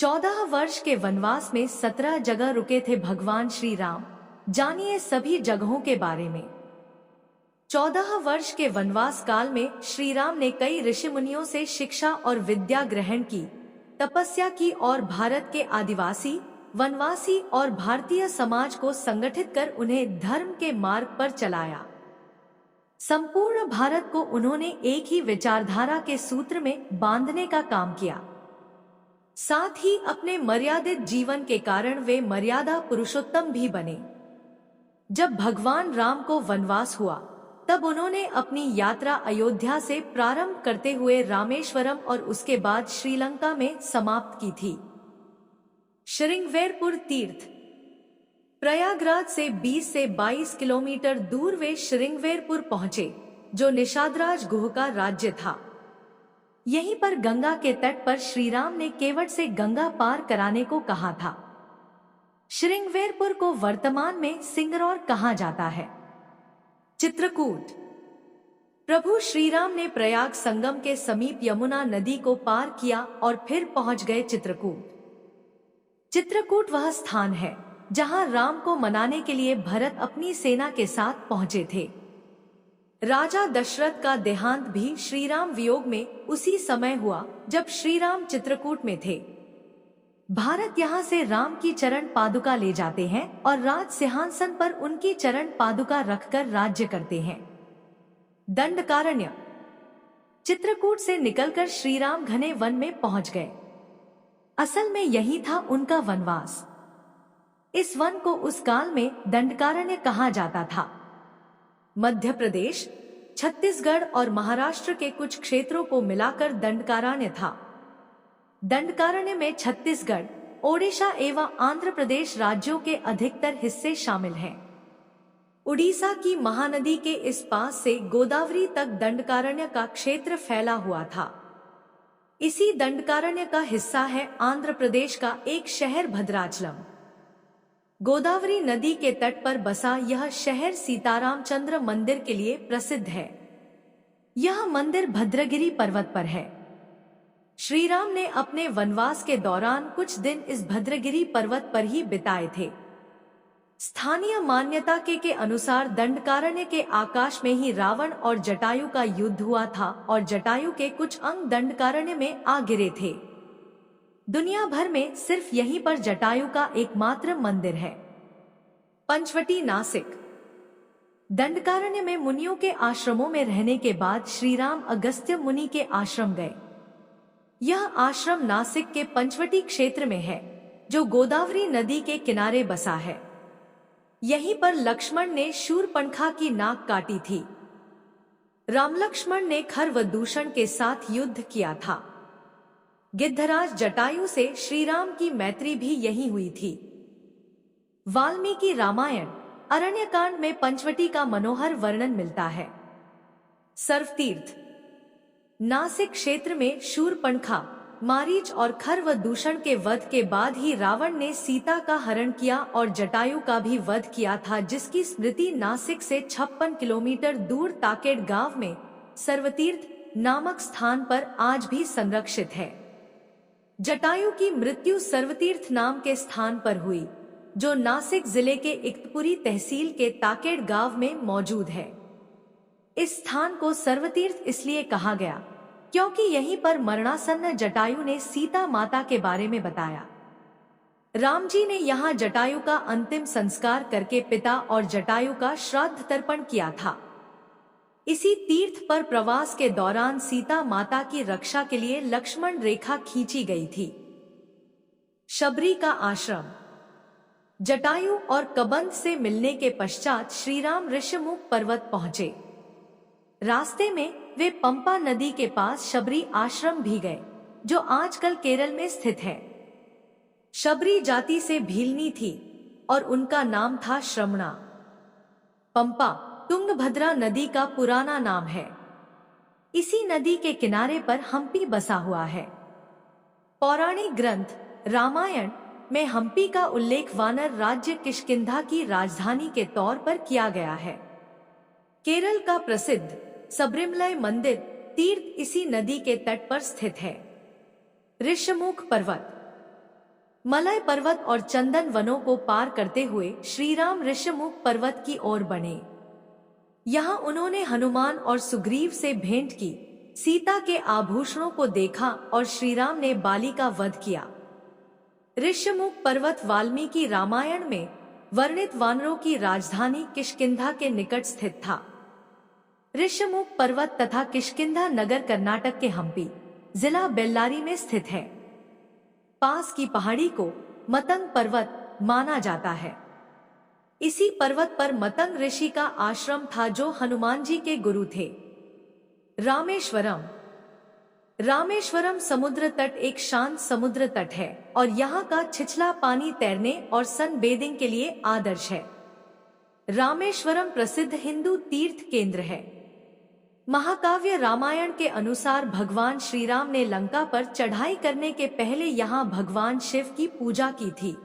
14 वर्ष के वनवास में 17 जगह रुके थे भगवान श्री राम। जानिए सभी जगहों के बारे में। 14 वर्ष के वनवास काल में श्री राम ने कई ऋषि मुनियों से शिक्षा और विद्या ग्रहण की, तपस्या की और भारत के आदिवासी, वनवासी और भारतीय समाज को संगठित कर उन्हें धर्म के मार्ग पर चलाया। संपूर्ण भारत को उन्होंने एक ही विचारधारा के सूत्र में बांधने का काम किया। साथ ही अपने मर्यादित जीवन के कारण वे मर्यादा पुरुषोत्तम भी बने। जब भगवान राम को वनवास हुआ तब उन्होंने अपनी यात्रा अयोध्या से प्रारंभ करते हुए रामेश्वरम और उसके बाद श्रीलंका में समाप्त की थी। श्रृंगवेरपुर तीर्थ। प्रयागराज से 20 से 22 किलोमीटर दूर वे श्रृंगवेरपुर पहुंचे, जो निषादराज गुह का राज्य था। यहीं पर गंगा के तट पर श्री राम ने केवट से गंगा पार कराने को कहा था। श्रृंगवेरपुर को वर्तमान में सिंगरौर कहा जाता है। चित्रकूट। प्रभु श्री राम ने प्रयाग संगम के समीप यमुना नदी को पार किया और फिर पहुंच गए चित्रकूट। चित्रकूट वह स्थान है जहां राम को मनाने के लिए भरत अपनी सेना के साथ पहुंचे थे। राजा दशरथ का देहांत भी श्री राम वियोग में उसी समय हुआ जब श्री राम चित्रकूट में थे। भारत यहाँ से राम की चरण पादुका ले जाते हैं और राज सिंहासन पर उनकी चरण पादुका रखकर राज्य करते हैं। दंडकारण्य। चित्रकूट से निकलकर श्री राम घने वन में पहुंच गए। असल में यही था उनका वनवास। इस वन को उस काल में दंडकारण्य कहा जाता था। मध्य प्रदेश, छत्तीसगढ़ और महाराष्ट्र के कुछ क्षेत्रों को मिलाकर दंडकारण्य था। दंडकारण्य में छत्तीसगढ़, ओडिशा एवं आंध्र प्रदेश राज्यों के अधिकतर हिस्से शामिल हैं। उड़ीसा की महानदी के इस पास से गोदावरी तक दंडकारण्य का क्षेत्र फैला हुआ था। इसी दंडकारण्य का हिस्सा है आंध्र प्रदेश का एक शहर भद्राचलम। गोदावरी नदी के तट पर बसा यह शहर सीतारामचंद्र मंदिर के लिए प्रसिद्ध है। यह मंदिर भद्रगिरि पर्वत पर है। श्री राम ने अपने वनवास के दौरान कुछ दिन इस भद्रगिरि पर्वत पर ही बिताए थे। स्थानीय मान्यता के अनुसार दंडकारण्य के आकाश में ही रावण और जटायु का युद्ध हुआ था और जटायु के कुछ अंग दंडकारण्य में आ गिरे थे। दुनिया भर में सिर्फ यहीं पर जटायु का एकमात्र मंदिर है। पंचवटी नासिक। दंडकारण्य में मुनियों के आश्रमों में रहने के बाद श्री राम अगस्त्य मुनि के आश्रम गए। यह आश्रम नासिक के पंचवटी क्षेत्र में है, जो गोदावरी नदी के किनारे बसा है। यहीं पर लक्ष्मण ने शूर्पणखा की नाक काटी थी। राम लक्ष्मण ने खरवदूषण के साथ युद्ध किया था। गिद्धराज जटायु से श्री राम की मैत्री भी यही हुई थी। वाल्मीकि रामायण अरण्यकांड में पंचवटी का मनोहर वर्णन मिलता है। सर्वतीर्थ। नासिक क्षेत्र में शूर्पणखा, मारीच और खरवदूषण के वध के बाद ही रावण ने सीता का हरण किया और जटायु का भी वध किया था, जिसकी स्मृति नासिक से 56 किलोमीटर दूर ताकेड़ गांव में सर्वतीर्थ नामक स्थान पर आज भी संरक्षित है। जटायु की मृत्यु सर्वतीर्थ नाम के स्थान पर हुई, जो नासिक जिले के इक्तपुरी तहसील के ताकेड़ गांव में मौजूद है। इस स्थान को सर्वतीर्थ इसलिए कहा गया क्योंकि यहीं पर मरणासन्न जटायु ने सीता माता के बारे में बताया। राम जी ने यहाँ जटायु का अंतिम संस्कार करके पिता और जटायु का श्राद्ध तर्पण किया था। इसी तीर्थ पर प्रवास के दौरान सीता माता की रक्षा के लिए लक्ष्मण रेखा खींची गई थी। शबरी का आश्रम। जटायु और कबंध से मिलने के पश्चात श्री राम ऋषिमुख पर्वत पहुंचे। रास्ते में वे पंपा नदी के पास शबरी आश्रम भी गए, जो आजकल केरल में स्थित है। शबरी जाति से भीलनी थी और उनका नाम था श्रमणा। पंपा तुंगभद्रा नदी का पुराना नाम है। इसी नदी के किनारे पर हम्पी बसा हुआ है। पौराणिक ग्रंथ रामायण में हम्पी का उल्लेख वानर राज्य किष्किंधा की राजधानी के तौर पर किया गया है। केरल का प्रसिद्ध सबरिमलय मंदिर तीर्थ इसी नदी के तट पर स्थित है। ऋषिमुख पर्वत। मलय पर्वत और चंदन वनों को पार करते हुए श्रीराम ऋषमुख पर्वत की ओर बढ़े। यहाँ उन्होंने हनुमान और सुग्रीव से भेंट की, सीता के आभूषणों को देखा और श्रीराम ने बाली का वध किया। ऋषमुख पर्वत वाल्मीकि रामायण में वर्णित वानरों की राजधानी किष्किंधा के निकट स्थित था। ऋषमुख पर्वत तथा किष्किंधा नगर कर्नाटक के हम्पी जिला बेल्लारी में स्थित है। पास की पहाड़ी को मतंग पर्वत माना जाता है। इसी पर्वत पर मतंग ऋषि का आश्रम था जो हनुमान जी के गुरु थे। रामेश्वरम रामेश्वरम समुद्र तट एक शांत समुद्र तट है और यहाँ का छिछला पानी तैरने और सनबेदिंग के लिए आदर्श है। रामेश्वरम प्रसिद्ध हिंदू तीर्थ केंद्र है। महाकाव्य रामायण के अनुसार भगवान श्रीराम ने लंका पर चढ़ाई करने के पहले यहाँ भगवान शिव की पूजा की थी।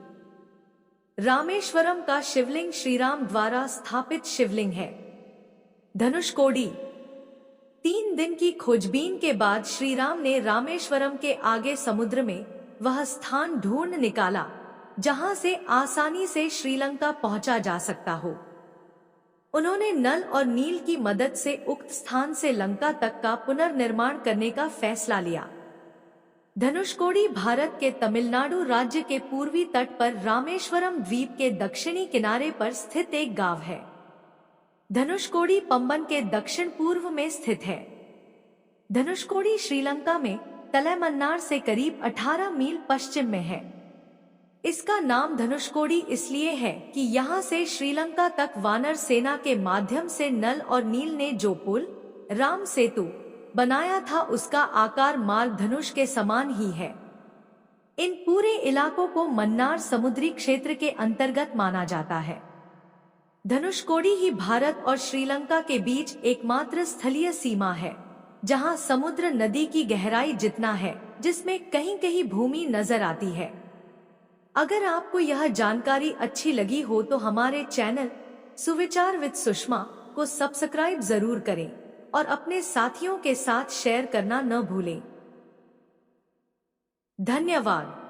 रामेश्वरम का शिवलिंग श्रीराम द्वारा स्थापित शिवलिंग है। धनुषकोडी 3 दिन की खोजबीन के बाद श्रीराम ने रामेश्वरम के आगे समुद्र में वह स्थान ढूंढ निकाला जहां से आसानी से श्रीलंका पहुंचा जा सकता हो। उन्होंने नल और नील की मदद से उक्त स्थान से लंका तक का पुनर्निर्माण करने का फैसला लिया। धनुषकोडी भारत के तमिलनाडु राज्य के पूर्वी तट पर रामेश्वरम द्वीप के दक्षिणी किनारे पर स्थित एक गांव है। धनुषकोडी पंबन के दक्षिण पूर्व में स्थित है। धनुषकोडी श्रीलंका में तलैमन्नार से करीब 18 मील पश्चिम में है। इसका नाम धनुषकोडी इसलिए है कि यहाँ से श्रीलंका तक वानर सेना के माध्यम से नल और नील ने जो पुल राम सेतु बनाया था उसका आकार मार्ग धनुष के समान ही है। इन पूरे इलाकों को मन्नार समुद्री क्षेत्र के अंतर्गत माना जाता है। धनुषकोडी ही भारत और श्रीलंका के बीच एकमात्र स्थलीय सीमा है जहां समुद्र नदी की गहराई जितना है, जिसमें कहीं कहीं भूमि नजर आती है। अगर आपको यह जानकारी अच्छी लगी हो तो हमारे चैनल सुविचार विद सुषमा को सब्सक्राइब जरूर करें और अपने साथियों के साथ शेयर करना न भूलें। धन्यवाद।